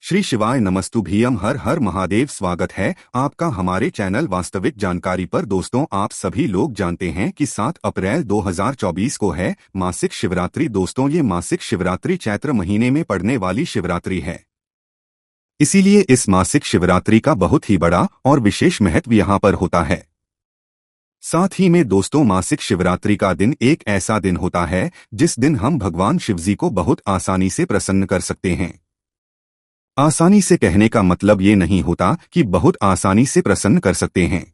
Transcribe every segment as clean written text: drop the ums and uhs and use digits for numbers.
श्री शिवाय नमस्तुभ्यम। हर हर महादेव। स्वागत है आपका हमारे चैनल वास्तविक जानकारी पर। दोस्तों, आप सभी लोग जानते हैं कि 7 अप्रैल 2024 को है मासिक शिवरात्रि। दोस्तों, ये मासिक शिवरात्रि चैत्र महीने में पड़ने वाली शिवरात्रि है, इसीलिए इस मासिक शिवरात्रि का बहुत ही बड़ा और विशेष महत्व यहाँ पर होता है। साथ ही में दोस्तों, मासिक शिवरात्रि का दिन एक ऐसा दिन होता है जिस दिन हम भगवान शिवजी को बहुत आसानी से प्रसन्न कर सकते हैं। आसानी से कहने का मतलब ये नहीं होता कि बहुत आसानी से प्रसन्न कर सकते हैं।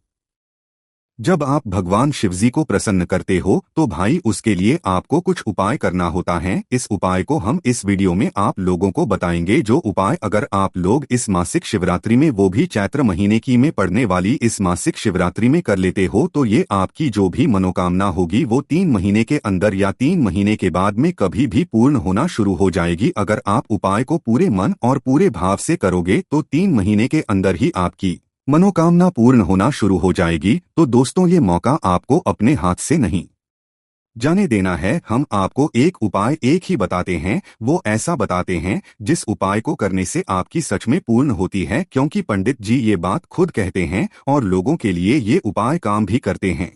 जब आप भगवान शिवजी को प्रसन्न करते हो तो भाई उसके लिए आपको कुछ उपाय करना होता है। इस उपाय को हम इस वीडियो में आप लोगों को बताएंगे। जो उपाय अगर आप लोग इस मासिक शिवरात्रि में, वो भी चैत्र महीने की में पड़ने वाली इस मासिक शिवरात्रि में कर लेते हो तो ये आपकी जो भी मनोकामना होगी वो 3 महीने के अंदर या 3 महीने के बाद में कभी भी पूर्ण होना शुरू हो जाएगी। अगर आप उपाय को पूरे मन और पूरे भाव से करोगे तो 3 महीने के अंदर ही आपकी मनोकामना पूर्ण होना शुरू हो जाएगी। तो दोस्तों, ये मौका आपको अपने हाथ से नहीं जाने देना है। हम आपको एक उपाय एक ही बताते हैं, वो ऐसा बताते हैं जिस उपाय को करने से आपकी सच में पूर्ण होती है, क्योंकि पंडित जी ये बात खुद कहते हैं और लोगों के लिए ये उपाय काम भी करते हैं।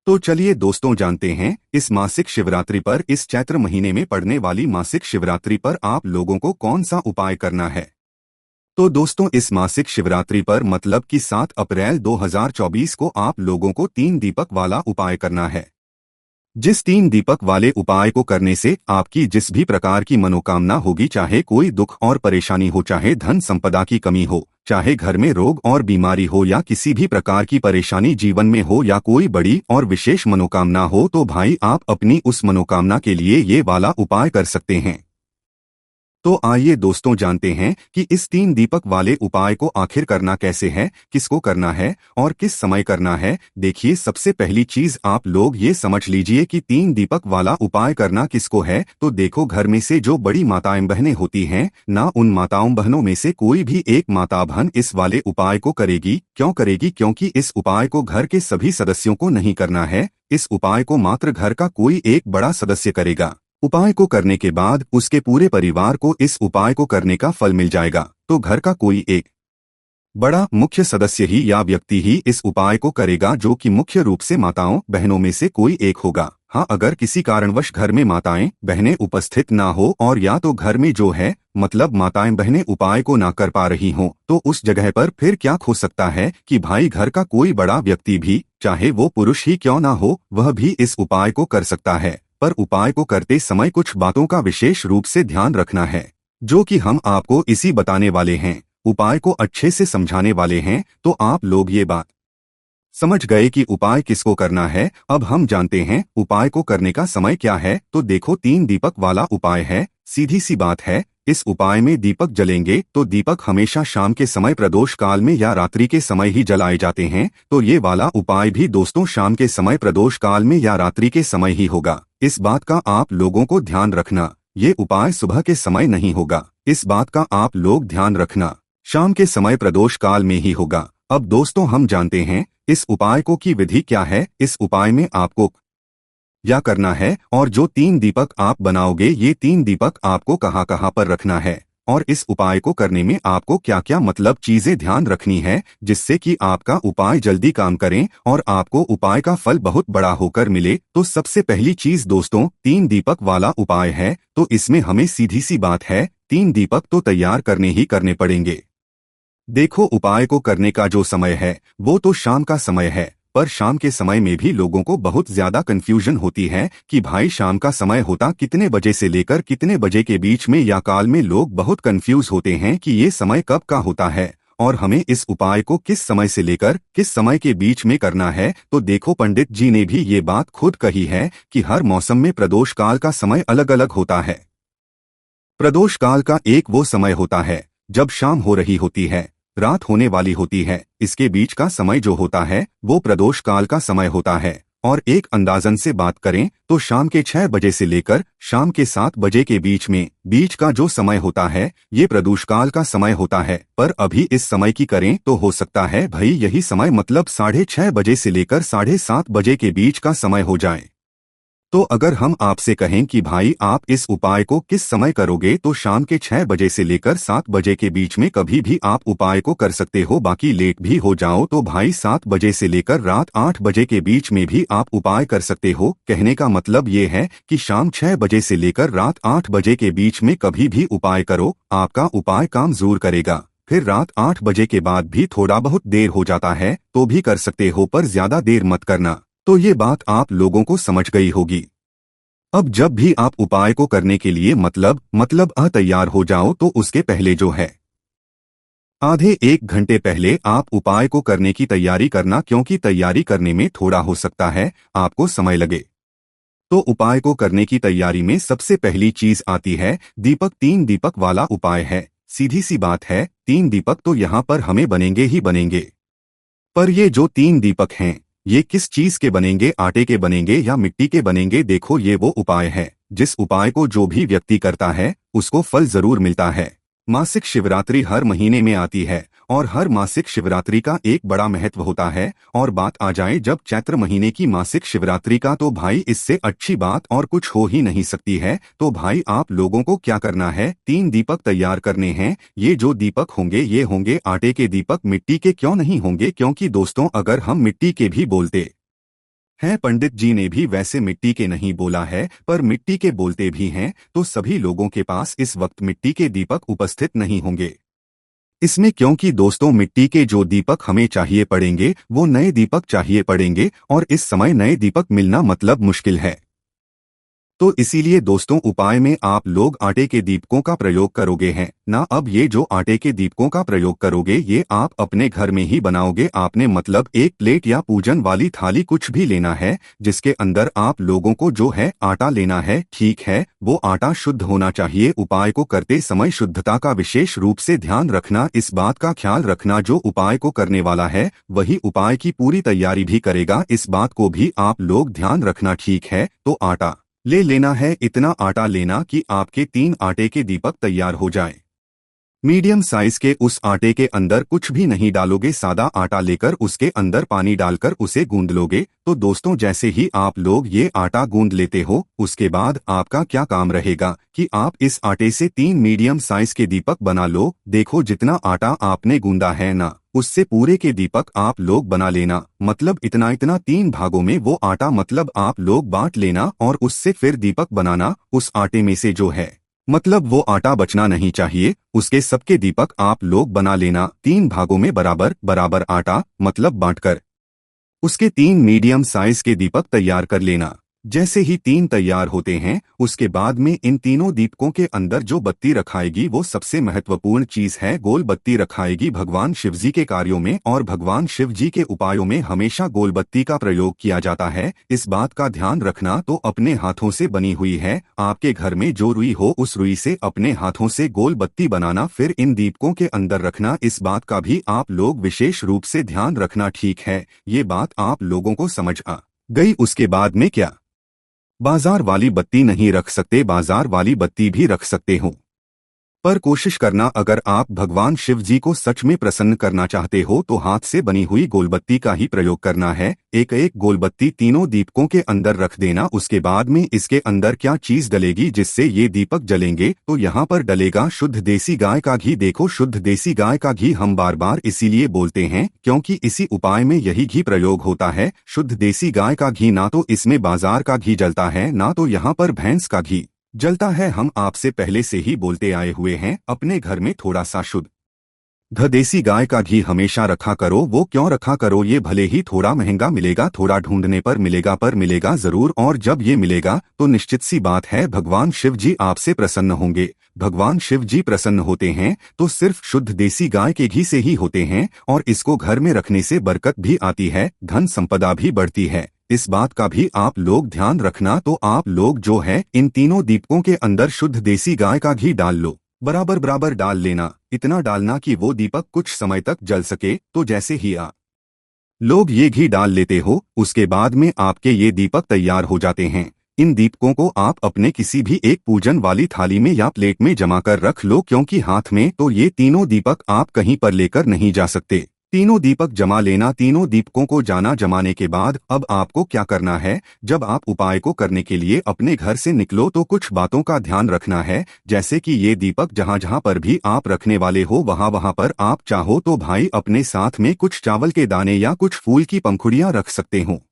तो चलिए दोस्तों, जानते हैं इस मासिक शिवरात्रि पर, इस चैत्र महीने में पड़ने वाली मासिक शिवरात्रि पर आप लोगों को कौन सा उपाय करना है। तो दोस्तों, इस मासिक शिवरात्रि पर मतलब कि 7 अप्रैल 2024 को आप लोगों को 3 दीपक वाला उपाय करना है। जिस 3 दीपक वाले उपाय को करने से आपकी जिस भी प्रकार की मनोकामना होगी, चाहे कोई दुख और परेशानी हो, चाहे धन संपदा की कमी हो, चाहे घर में रोग और बीमारी हो, या किसी भी प्रकार की परेशानी जीवन में हो, या कोई बड़ी और विशेष मनोकामना हो, तो भाई आप अपनी उस मनोकामना के लिए ये वाला उपाय कर सकते हैं। तो आइए दोस्तों, जानते हैं कि इस 3 दीपक वाले उपाय को आखिर करना कैसे है, किसको करना है और किस समय करना है। देखिए, सबसे पहली चीज आप लोग ये समझ लीजिए कि 3 दीपक वाला उपाय करना किसको है। तो देखो, घर में से जो बड़ी माताएं बहनें होती हैं ना, उन माताओं बहनों में से कोई भी एक माता बहन इस वाले उपाय को करेगी। क्यों करेगी? क्योंकि इस उपाय को घर के सभी सदस्यों को नहीं करना है। इस उपाय को मात्र घर का कोई एक बड़ा सदस्य करेगा। उपाय को करने के बाद उसके पूरे परिवार को इस उपाय को करने का फल मिल जाएगा। तो घर का कोई एक बड़ा मुख्य सदस्य ही या व्यक्ति ही इस उपाय को करेगा, जो कि मुख्य रूप से माताओं बहनों में से कोई एक होगा। हाँ, अगर किसी कारणवश घर में माताएं बहनें उपस्थित ना हो, और या तो घर में जो है मतलब माताएं बहनें उपाय को ना कर पा रही हों, तो उस जगह पर फिर क्या हो सकता है कि भाई घर का कोई बड़ा व्यक्ति भी, चाहे वो पुरुष ही क्यों ना हो, वह भी इस उपाय को कर सकता है। पर उपाय को करते समय कुछ बातों का विशेष रूप से ध्यान रखना है, जो कि हम आपको इसी बताने वाले हैं, उपाय को अच्छे से समझाने वाले हैं। तो आप लोग ये बात समझ गए कि उपाय किसको करना है। अब हम जानते हैं उपाय को करने का समय क्या है। तो देखो, 3 दीपक वाला उपाय है, सीधी सी बात है। इस उपाय में दीपक जलेंगे तो दीपक हमेशा शाम के समय प्रदोष काल में या रात्रि के समय ही जलाए जाते हैं। तो ये वाला उपाय भी दोस्तों शाम के समय प्रदोष काल में या रात्रि के समय ही होगा। इस बात का आप लोगों को ध्यान रखना, ये उपाय सुबह के समय नहीं होगा। इस बात का आप लोग ध्यान रखना, शाम के समय प्रदोष काल में ही होगा। अब दोस्तों, हम जानते हैं इस उपाय को की विधि क्या है। इस उपाय में आपको क्या करना है और जो 3 दीपक आप बनाओगे, ये 3 दीपक आपको कहाँ कहाँ पर रखना है, और इस उपाय को करने में आपको क्या क्या मतलब चीजें ध्यान रखनी है, जिससे कि आपका उपाय जल्दी काम करें और आपको उपाय का फल बहुत बड़ा होकर मिले। तो सबसे पहली चीज दोस्तों, 3 दीपक वाला उपाय है, तो इसमें हमें सीधी सी बात है 3 दीपक तो तैयार करने ही करने पड़ेंगे। देखो, उपाय को करने का जो समय है वो तो शाम का समय है, पर शाम के समय में भी लोगों को बहुत ज्यादा कंफ्यूजन होती है कि भाई शाम का समय होता कितने बजे से लेकर कितने बजे के बीच में या काल में। लोग बहुत कंफ्यूज होते हैं कि ये समय कब का होता है और हमें इस उपाय को किस समय से लेकर किस समय के बीच में करना है। तो देखो, पंडित जी ने भी ये बात खुद कही है कि हर मौसम में प्रदोष काल का समय अलग अलग होता है। प्रदोष काल का एक वो समय होता है जब शाम हो रही होती है, रात होने वाली होती है, इसके बीच का समय जो होता है वो प्रदोष काल का समय होता है। और एक अंदाजन से बात करें तो शाम के 6 बजे से लेकर शाम के 7 बजे के बीच का जो समय होता है ये प्रदोष काल का समय होता है। पर अभी इस समय की करें तो हो सकता है भाई यही समय मतलब 6:30 बजे से लेकर 7:30 बजे के बीच का समय हो जाए। तो अगर हम आपसे कहें कि भाई आप इस उपाय को किस समय करोगे, तो शाम के 6 बजे से लेकर 7 बजे के बीच में कभी भी आप उपाय को कर सकते हो। बाकी लेट भी हो जाओ तो भाई 7 बजे से लेकर रात 8 बजे के बीच में भी आप उपाय कर सकते हो। कहने का मतलब ये है कि शाम 6 बजे से लेकर रात 8 बजे के बीच में कभी भी उपाय करो, आपका उपाय काम जरूर करेगा। फिर रात 8 बजे के बाद भी थोड़ा बहुत देर हो जाता है तो भी कर सकते हो, पर ज्यादा देर मत करना। तो ये बात आप लोगों को समझ गई होगी। अब जब भी आप उपाय को करने के लिए मतलब तैयार हो जाओ, तो उसके पहले जो है आधे 1 घंटे पहले आप उपाय को करने की तैयारी करना, क्योंकि तैयारी करने में थोड़ा हो सकता है आपको समय लगे। तो उपाय को करने की तैयारी में सबसे पहली चीज आती है दीपक। 3 दीपक वाला उपाय है। सीधी सी बात है, 3 दीपक तो यहाँ पर हमें बनेंगे ही बनेंगे। पर ये जो 3 दीपक हैं, ये किस चीज के बनेंगे? आटे के बनेंगे या मिट्टी के बनेंगे? देखो, ये वो उपाय है जिस उपाय को जो भी व्यक्ति करता है उसको फल जरूर मिलता है। मासिक शिवरात्रि हर महीने में आती है और हर मासिक शिवरात्रि का एक बड़ा महत्व होता है। और बात आ जाए जब चैत्र महीने की मासिक शिवरात्रि का, तो भाई इससे अच्छी बात और कुछ हो ही नहीं सकती है। तो भाई आप लोगों को क्या करना है, 3 दीपक तैयार करने हैं। ये जो दीपक होंगे ये होंगे आटे के दीपक। मिट्टी के क्यों नहीं होंगे? क्योंकि दोस्तों अगर हम मिट्टी के भी बोलते हैं, पंडित जी ने भी वैसे मिट्टी के नहीं बोला है, पर मिट्टी के बोलते भी हैं, तो सभी लोगों के पास इस वक्त मिट्टी के दीपक उपस्थित नहीं होंगे इसमें। क्योंकि दोस्तों मिट्टी के जो दीपक हमें चाहिए पड़ेंगे वो नए दीपक चाहिए पड़ेंगे, और इस समय नए दीपक मिलना मतलब मुश्किल है। तो इसीलिए दोस्तों उपाय में आप लोग आटे के दीपकों का प्रयोग करोगे हैं ना। अब ये जो आटे के दीपकों का प्रयोग करोगे ये आप अपने घर में ही बनाओगे। आपने मतलब एक प्लेट या पूजन वाली थाली कुछ भी लेना है जिसके अंदर आप लोगों को जो है आटा लेना है। ठीक है, वो आटा शुद्ध होना चाहिए। उपाय को करते समय शुद्धता का विशेष रूप से ध्यान रखना। इस बात का ख्याल रखना जो उपाय को करने वाला है वही उपाय की पूरी तैयारी भी करेगा। इस बात को भी आप लोग ध्यान रखना। ठीक है, तो आटा ले लेना है। इतना आटा लेना कि आपके 3 आटे के दीपक तैयार हो जाएं। मीडियम साइज के उस आटे के अंदर कुछ भी नहीं डालोगे, सादा आटा लेकर उसके अंदर पानी डालकर उसे गूंद लोगे। तो दोस्तों जैसे ही आप लोग ये आटा गूंद लेते हो उसके बाद आपका क्या काम रहेगा कि आप इस आटे से 3 मीडियम साइज के दीपक बना लो। देखो जितना आटा आपने गूंदा है ना, उससे पूरे के दीपक आप लोग बना लेना। मतलब इतना इतना 3 भागों में वो आटा मतलब आप लोग बांट लेना और उससे फिर दीपक बनाना। उस आटे में से जो है मतलब वो आटा बचना नहीं चाहिए, उसके सबके दीपक आप लोग बना लेना। 3 भागों में बराबर बराबर आटा मतलब बांटकर उसके 3 मीडियम साइज के दीपक तैयार कर लेना। जैसे ही 3 तैयार होते हैं उसके बाद में इन तीनों दीपकों के अंदर जो बत्ती रखाएगी वो सबसे महत्वपूर्ण चीज है। गोल बत्ती रखाएगी भगवान शिवजी के कार्यों में, और भगवान शिवजी के उपायों में हमेशा गोल बत्ती का प्रयोग किया जाता है। इस बात का ध्यान रखना। तो अपने हाथों से बनी हुई है, आपके घर में जो रुई हो उस रुई से अपने हाथों से गोल बत्ती बनाना, फिर इन दीपकों के अंदर रखना। इस बात का भी आप लोग विशेष रूप से ध्यान रखना। ठीक है, ये बात आप लोगों को समझ आ गई। उसके बाद में क्या बाजार वाली बत्ती नहीं रख सकते? बाजार वाली बत्ती भी रख सकते हो, पर कोशिश करना अगर आप भगवान शिव जी को सच में प्रसन्न करना चाहते हो तो हाथ से बनी हुई गोलबत्ती का ही प्रयोग करना है। एक एक गोलबत्ती तीनों दीपकों के अंदर रख देना। उसके बाद में इसके अंदर क्या चीज डलेगी जिससे ये दीपक जलेंगे? तो यहाँ पर डलेगा शुद्ध देसी गाय का घी। देखो शुद्ध देसी गाय का घी हम बार बार इसीलिए बोलते हैं क्योंकि इसी उपाय में यही घी प्रयोग होता है। शुद्ध देसी गाय का घी, ना तो इसमें बाजार का घी जलता है ना तो यहाँ पर भैंस का घी जलता है। हम आपसे पहले से ही बोलते आए हुए हैं अपने घर में थोड़ा सा शुद्ध देसी गाय का घी हमेशा रखा करो। वो क्यों रखा करो? ये भले ही थोड़ा महंगा मिलेगा, थोड़ा ढूंढने पर मिलेगा, पर मिलेगा जरूर। और जब ये मिलेगा तो निश्चित सी बात है भगवान शिव जी आपसे प्रसन्न होंगे। भगवान शिव जी प्रसन्न होते हैं तो सिर्फ शुद्ध देसी गाय के घी से ही होते हैं, और इसको घर में रखने से बरकत भी आती है, धन संपदा भी बढ़ती है। इस बात का भी आप लोग ध्यान रखना। तो आप लोग जो है इन तीनों दीपकों के अंदर शुद्ध देसी गाय का घी डाल लो, बराबर बराबर डाल लेना। इतना डालना कि वो दीपक कुछ समय तक जल सके। तो जैसे ही आप लोग ये घी डाल लेते हो उसके बाद में आपके ये दीपक तैयार हो जाते हैं। इन दीपकों को आप अपने किसी भी एक पूजन वाली थाली में या प्लेट में जमा कर रख लो, क्योंकि हाथ में तो ये तीनों दीपक आप कहीं पर लेकर नहीं जा सकते। तीनों दीपक जमा लेना। तीनों दीपकों को जाना जमाने के बाद अब आपको क्या करना है, जब आप उपाय को करने के लिए अपने घर से निकलो तो कुछ बातों का ध्यान रखना है। जैसे कि ये दीपक जहाँ जहाँ पर भी आप रखने वाले हो वहाँ पर आप चाहो तो भाई अपने साथ में कुछ चावल के दाने या कुछ फूल की पंखुड़ियाँ रख सकते हो,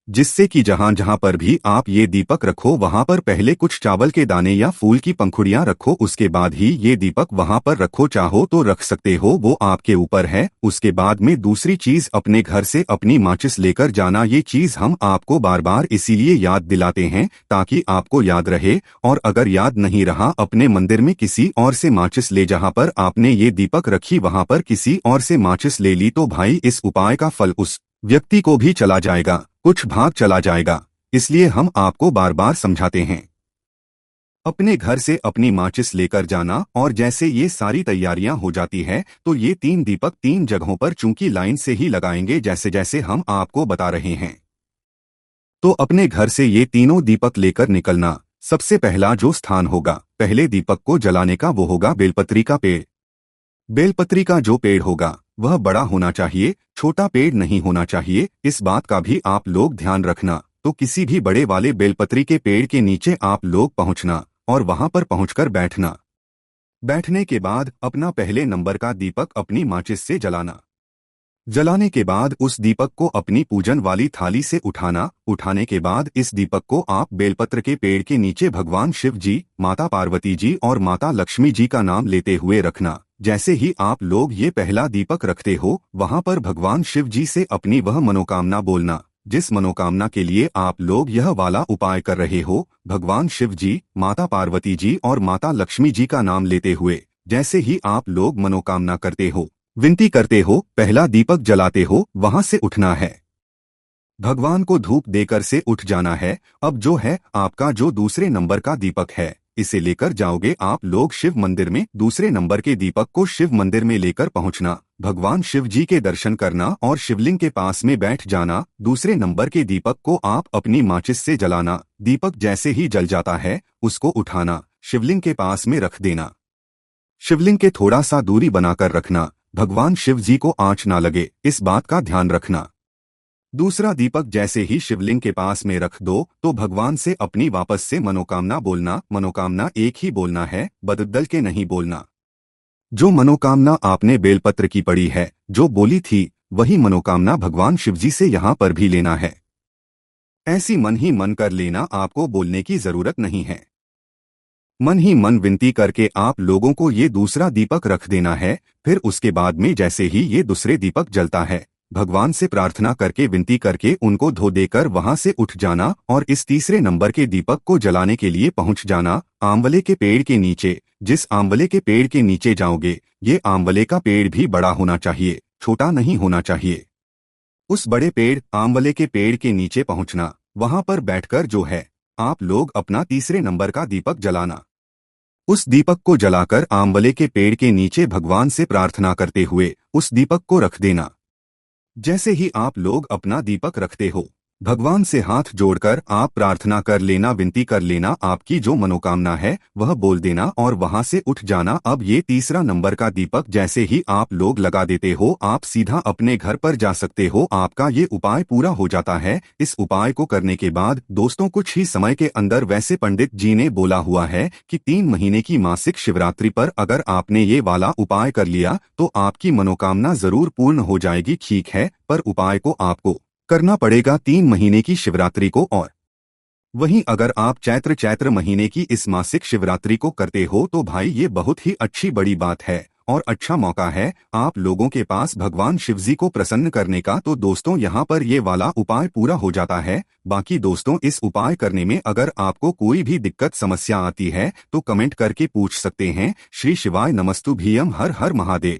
जिससे कि जहां जहां पर भी आप ये दीपक रखो वहां पर पहले कुछ चावल के दाने या फूल की पंखुड़ियां रखो, उसके बाद ही ये दीपक वहां पर रखो। चाहो तो रख सकते हो, वो आपके ऊपर है। उसके बाद में दूसरी चीज, अपने घर से अपनी माचिस लेकर जाना। ये चीज हम आपको बार बार इसीलिए याद दिलाते हैं ताकि आपको याद रहे, और अगर याद नहीं रहा अपने मंदिर में किसी और से माचिस ले, जहाँ पर आपने ये दीपक रखी वहां पर किसी और से माचिस ले ली, तो भाई इस उपाय का फल उस व्यक्ति को भी चला जाएगा, कुछ भाग चला जाएगा। इसलिए हम आपको बार बार समझाते हैं अपने घर से अपनी माचिस लेकर जाना। और जैसे ये सारी तैयारियां हो जाती है तो ये 3 दीपक 3 जगहों पर चूंकि लाइन से ही लगाएंगे जैसे जैसे हम आपको बता रहे हैं। तो अपने घर से ये तीनों दीपक लेकर निकलना। सबसे पहला जो स्थान होगा पहले दीपक को जलाने का वो होगा बेलपत्री का पेड़। बेलपत्री का जो पेड़ होगा वह बड़ा होना चाहिए, छोटा पेड़ नहीं होना चाहिए। इस बात का भी आप लोग ध्यान रखना। तो किसी भी बड़े वाले बेलपत्री के पेड़ के नीचे आप लोग पहुंचना और वहां पर पहुंचकर बैठना। बैठने के बाद अपना पहले नंबर का दीपक अपनी माचिस से जलाना। जलाने के बाद उस दीपक को अपनी पूजन वाली थाली से उठाना। उठाने के बाद इस दीपक को आप बेलपत्र के पेड़ के नीचे भगवान शिव जी, माता पार्वती जी और माता लक्ष्मी जी का नाम लेते हुए रखना। जैसे ही आप लोग ये पहला दीपक रखते हो वहां पर भगवान शिव जी से अपनी वह मनोकामना बोलना जिस मनोकामना के लिए आप लोग यह वाला उपाय कर रहे हो। भगवान शिव जी, माता पार्वती जी और माता लक्ष्मी जी का नाम लेते हुए जैसे ही आप लोग मनोकामना करते हो, विनती करते हो, पहला दीपक जलाते हो, वहां से उठना है। भगवान को धूप देकर से उठ जाना है। अब जो है आपका जो दूसरे नंबर का दीपक है इसे लेकर जाओगे आप लोग शिव मंदिर में। दूसरे नंबर के दीपक को शिव मंदिर में लेकर पहुंचना, भगवान शिव जी के दर्शन करना और शिवलिंग के पास में बैठ जाना। दूसरे नंबर के दीपक को आप अपनी माचिस से जलाना। दीपक जैसे ही जल जाता है उसको उठाना, शिवलिंग के पास में रख देना। शिवलिंग के थोड़ा सा दूरी बनाकर रखना, भगवान शिव जी को आंच ना लगे, इस बात का ध्यान रखना। दूसरा दीपक जैसे ही शिवलिंग के पास में रख दो तो भगवान से अपनी वापस से मनोकामना बोलना। मनोकामना एक ही बोलना है, बदल के नहीं बोलना। जो मनोकामना आपने बेलपत्र की पड़ी है, जो बोली थी, वही मनोकामना भगवान शिवजी से यहाँ पर भी लेना है। ऐसी मन ही मन कर लेना, आपको बोलने की जरूरत नहीं है। मन ही मन विनती करके आप लोगों को ये दूसरा दीपक रख देना है। फिर उसके बाद में जैसे ही ये दूसरे दीपक जलता है, भगवान से प्रार्थना करके विनती करके उनको धो देकर वहां से उठ जाना और इस तीसरे नंबर के दीपक को जलाने के लिए पहुंच जाना आंवले के पेड़ के नीचे। जिस आंवले के पेड़ के नीचे जाओगे, ये आंवले का पेड़ भी बड़ा होना चाहिए, छोटा नहीं होना चाहिए। उस बड़े पेड़ आंवले के पेड़ के नीचे पहुंचना, वहां पर बैठकर जो है आप लोग अपना तीसरे नंबर का दीपक जलाना। उस दीपक को जलाकर आंवले के पेड़ के नीचे भगवान से प्रार्थना करते हुए उस दीपक को रख देना। जैसे ही आप लोग अपना दीपक रखते हो, भगवान से हाथ जोड़कर आप प्रार्थना कर लेना, विनती कर लेना, आपकी जो मनोकामना है वह बोल देना और वहां से उठ जाना। अब ये तीसरा नंबर का दीपक जैसे ही आप लोग लगा देते हो, आप सीधा अपने घर पर जा सकते हो। आपका ये उपाय पूरा हो जाता है। इस उपाय को करने के बाद दोस्तों कुछ ही समय के अंदर, वैसे पंडित जी ने बोला हुआ है कि 3 महीने की मासिक शिवरात्रि पर अगर आपने ये वाला उपाय कर लिया तो आपकी मनोकामना जरूर पूर्ण हो जाएगी। ठीक है, पर उपाय को आपको करना पड़ेगा 3 महीने की शिवरात्रि को। और वहीं अगर आप चैत्र महीने की इस मासिक शिवरात्रि को करते हो तो भाई ये बहुत ही अच्छी बड़ी बात है और अच्छा मौका है आप लोगों के पास भगवान शिवजी को प्रसन्न करने का। तो दोस्तों यहाँ पर ये वाला उपाय पूरा हो जाता है। बाकी दोस्तों इस उपाय करने में अगर आपको कोई भी दिक्कत समस्या आती है तो कमेंट करके पूछ सकते हैं। श्री शिवाय नमस्तुभ्यम। हर हर महादेव।